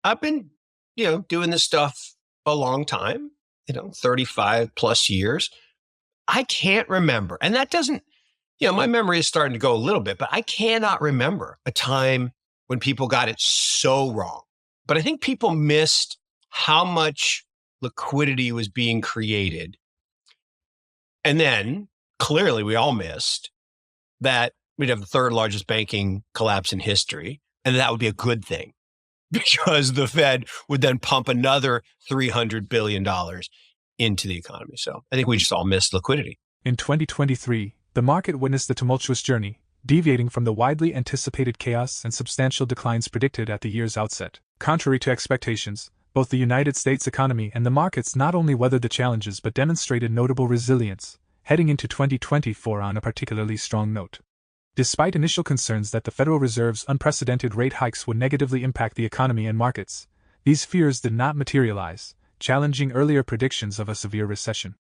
I've been, doing this stuff a long time, 35 plus years. I can't remember. And that doesn't, my memory is starting to go a little bit, but I cannot remember a time when people got it so wrong. But I think people missed how much liquidity was being created. And then clearly we all missed that we'd have the third largest banking collapse in history. And that would be a good thing because the Fed would then pump another $300 billion into the economy. So I think we just all missed liquidity. In 2023, the market witnessed a tumultuous journey, deviating from the widely anticipated chaos and substantial declines predicted at the year's outset. Contrary to expectations, both the United States economy and the markets not only weathered the challenges but demonstrated notable resilience, heading into 2024 on a particularly strong note. Despite initial concerns that the Federal Reserve's unprecedented rate hikes would negatively impact the economy and markets, these fears did not materialize, challenging earlier predictions of a severe recession.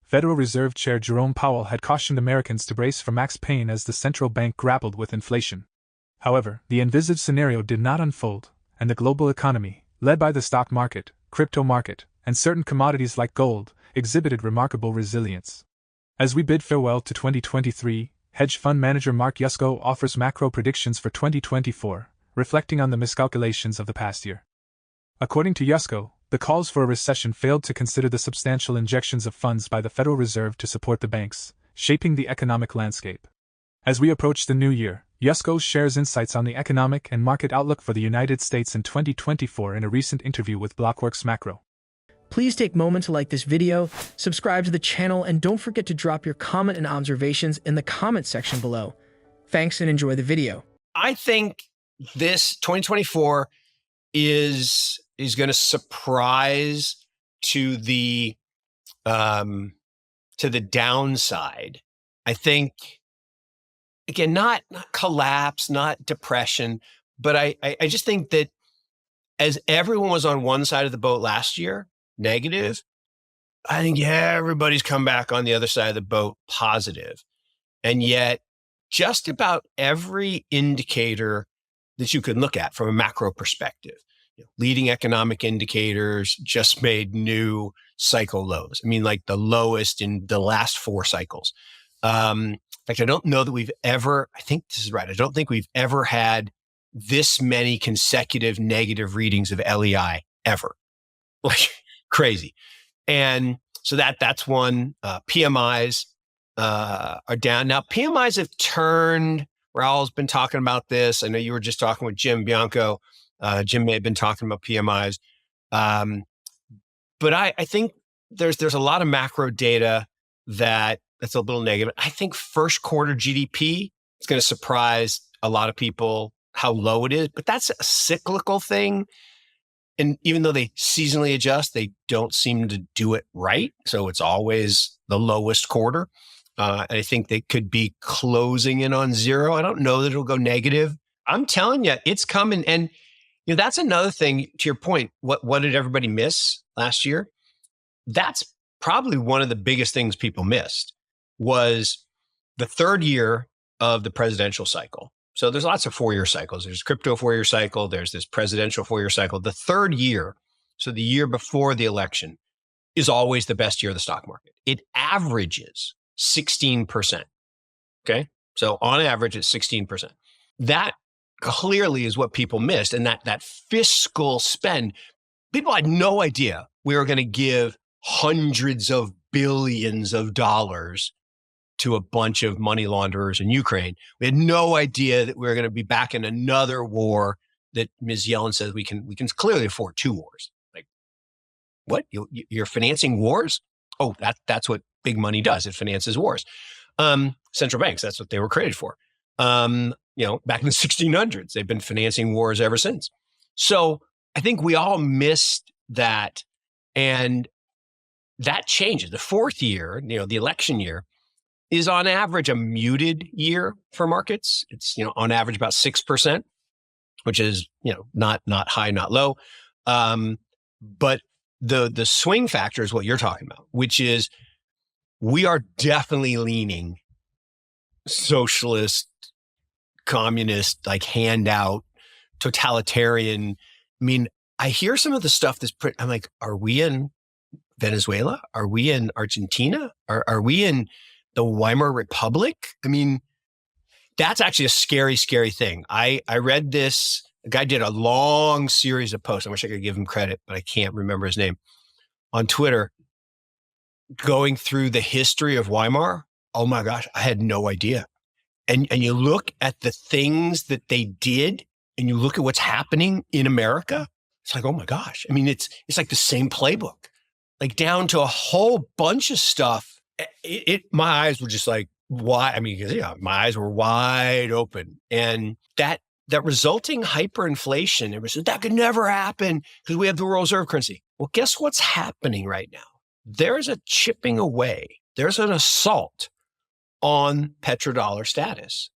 Federal Reserve Chair Jerome Powell had cautioned Americans to brace for max pain as the central bank grappled with inflation. However, the envisaged scenario did not unfold, and the global economy, led by the stock market, crypto market, and certain commodities like gold, exhibited remarkable resilience. As we bid farewell to 2023, hedge fund manager Mark Yusko offers macro predictions for 2024, reflecting on the miscalculations of the past year. According to Yusko, the calls for a recession failed to consider the substantial injections of funds by the Federal Reserve to support the banks, shaping the economic landscape. As we approach the new year, Yusko shares insights on the economic and market outlook for the United States in 2024 in a recent interview with Blockworks Macro. Please take a moment to like this video, subscribe to the channel, and don't forget to drop your comment and observations in the comment section below. Thanks and enjoy the video. I think this 2024 is going to surprise to the downside. I think, again, not collapse, not depression, but I just think that as everyone was on one side of the boat last year, negative, I think everybody's come back on the other side of the boat positive. And yet just about every indicator that you can look at from a macro perspective, leading economic indicators just made new cycle lows. I mean, like the lowest in the last 4 cycles. In fact, I don't know that I think this is right. I don't think we've ever had this many consecutive negative readings of LEI ever. Like crazy. And so that's one. PMIs are down. Now, PMIs have turned. Raul's been talking about this. I know you were just talking with Jim Bianco. Jim may have been talking about PMIs. But I think there's a lot of macro data that's a little negative. I think first quarter GDP is going to surprise a lot of people how low it is, but that's a cyclical thing. And even though they seasonally adjust, they don't seem to do it right. So it's always the lowest quarter. And I think they could be closing in on 0. I don't know that it'll go negative. I'm telling you, it's coming. And that's another thing to your point. What did everybody miss last year? That's probably one of the biggest things people missed was the third year of the presidential cycle. So there's lots of 4-year cycles. There's crypto 4-year cycle. There's this presidential 4-year cycle. The third year, so the year before the election, is always the best year of the stock market. It averages 16%. Okay. So on average, it's 16%. That clearly is what people missed. And that fiscal spend, people had no idea we were going to give hundreds of billions of dollars to a bunch of money launderers in Ukraine. We had no idea that we were going to be back in another war that Ms. Yellen says we can clearly afford 2 wars. Like, what? You're financing wars? Oh, that's what big money does. It finances wars. Central banks, that's what they were created for. Back in the 1600s, they've been financing wars ever since. So I think we all missed that. And that changes. The fourth year, the election year, is on average a muted year for markets. It's, on average about 6%, which is, not high, not low. But the swing factor is what you're talking about, which is we are definitely leaning socialist, communist, like handout, totalitarian. I mean, I hear some of the stuff I'm like, are we in Venezuela? Are we in Argentina? Are we in the Weimar Republic? I mean, that's actually a scary, scary thing. I read this. A guy did a long series of posts. I wish I could give him credit, but I can't remember his name, on Twitter, going through the history of Weimar. Oh my gosh, I had no idea. And you look at the things that they did, and you look at what's happening in America. It's like, oh my gosh. I mean, it's like the same playbook, like down to a whole bunch of stuff. My eyes were just like, why? I mean, yeah, my eyes were wide open, and that resulting hyperinflation, it was that could never happen because we have the world reserve currency. Well, guess what's happening right now? There's a chipping away. There's an assault on petrodollar status.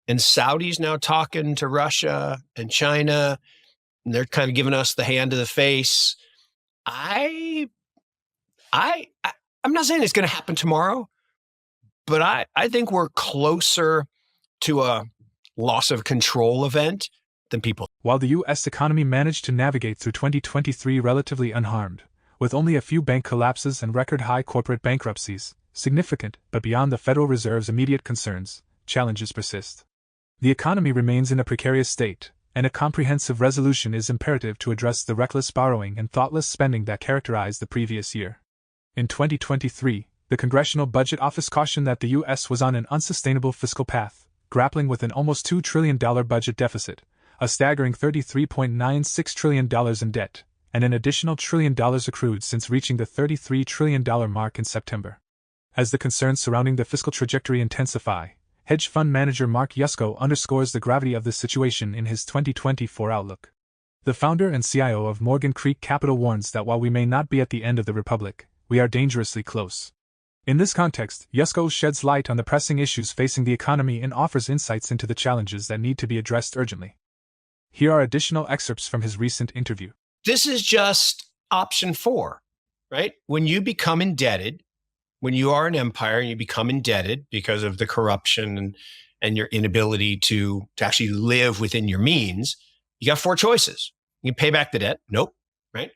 And Saudi's now talking to Russia and China, and they're kind of giving us the hand to the face. I'm not saying it's going to happen tomorrow, but I think we're closer to a loss of control event than people. While the U.S. economy managed to navigate through 2023 relatively unharmed, with only a few bank collapses and record-high corporate bankruptcies, significant but beyond the Federal Reserve's immediate concerns, challenges persist. The economy remains in a precarious state, and a comprehensive resolution is imperative to address the reckless borrowing and thoughtless spending that characterized the previous year. In 2023, the Congressional Budget Office cautioned that the U.S. was on an unsustainable fiscal path, grappling with an almost $2 trillion budget deficit, a staggering $33.96 trillion in debt, and an additional $1 trillion accrued since reaching the $33 trillion mark in September. As the concerns surrounding the fiscal trajectory intensify, hedge fund manager Mark Yusko underscores the gravity of this situation in his 2024 outlook. The founder and CIO of Morgan Creek Capital warns that while we may not be at the end of the republic, we are dangerously close. In this context, Yusko sheds light on the pressing issues facing the economy and offers insights into the challenges that need to be addressed urgently. Here are additional excerpts from his recent interview. This is just option 4, right? When you become indebted, when you are an empire and you become indebted because of the corruption and your inability to actually live within your means, you got 4 choices. You can pay back the debt. Nope. Right?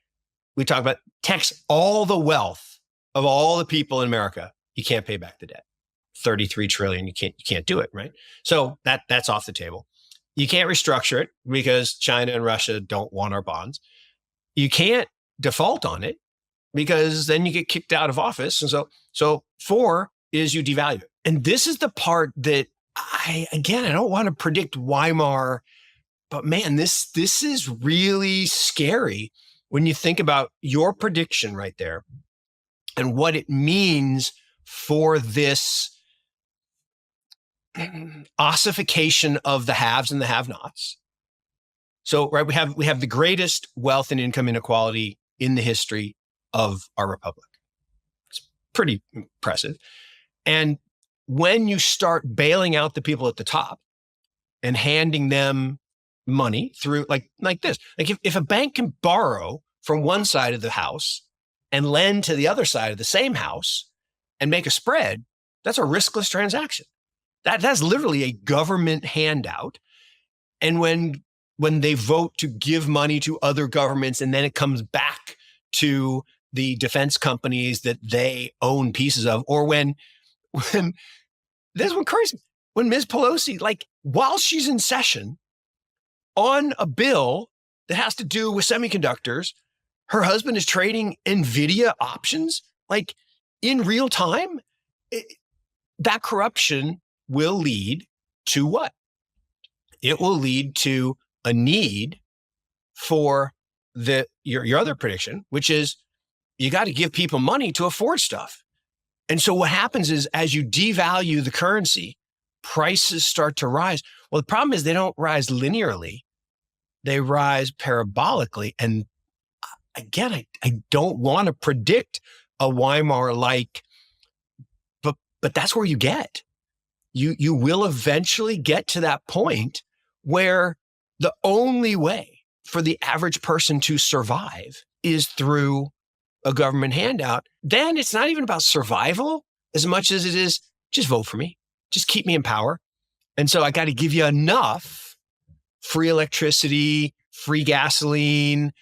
We talk about tax all the wealth of all the people in America. You can't pay back the debt. 33 trillion. You can't do it. Right? So that's off the table. You can't restructure it because China and Russia don't want our bonds. You can't default on it because then you get kicked out of office. And so 4 is you devalue it. And this is the part that I don't want to predict Weimar, but man, this is really scary when you think about your prediction right there and what it means for this ossification of the haves and the have-nots. So, right, we have the greatest wealth and income inequality in the history of our republic. It's pretty impressive. And when you start bailing out the people at the top and handing them money through like this, like if a bank can borrow from one side of the house and lend to the other side of the same house and make a spread, that's a riskless transaction. That's literally a government handout. And when they vote to give money to other governments and then it comes back to the defense companies that they own pieces of, or when this one crazy, when Ms. Pelosi, like while she's in session on a bill that has to do with semiconductors, her husband is trading NVIDIA options, like in real time. That corruption will lead to what? It will lead to a need for your other prediction, which is you got to give people money to afford stuff. And so what happens is as you devalue the currency, prices start to rise. Well, the problem is they don't rise linearly. They rise parabolically. And again, I don't want to predict a Weimar-like, but that's where you get. You will eventually get to that point where the only way for the average person to survive is through a government handout. Then it's not even about survival as much as it is just vote for me, just keep me in power. And so I got to give you enough free electricity, free gasoline,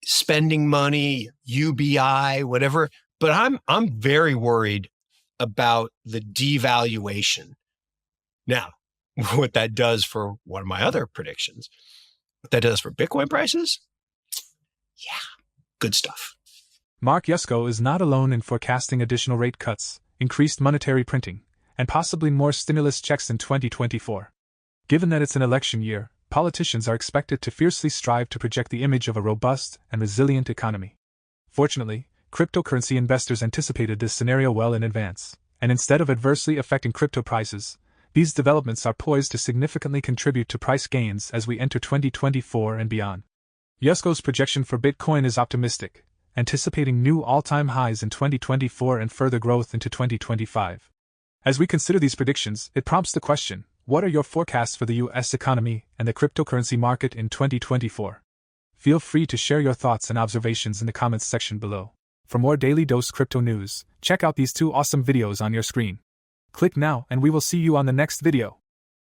spending money, UBI, whatever. But I'm very worried about the devaluation. Now, what that does for one of my other predictions, what that does for Bitcoin prices, yeah, good stuff. Mark Yusko is not alone in forecasting additional rate cuts, increased monetary printing, and possibly more stimulus checks in 2024. Given that it's an election year, politicians are expected to fiercely strive to project the image of a robust and resilient economy. Fortunately, cryptocurrency investors anticipated this scenario well in advance, and instead of adversely affecting crypto prices, these developments are poised to significantly contribute to price gains as we enter 2024 and beyond. Yusko's projection for Bitcoin is optimistic, anticipating new all-time highs in 2024 and further growth into 2025. As we consider these predictions, it prompts the question, what are your forecasts for the U.S. economy and the cryptocurrency market in 2024? Feel free to share your thoughts and observations in the comments section below. For more Daily Dose Crypto news, check out these 2 awesome videos on your screen. Click now and we will see you on the next video.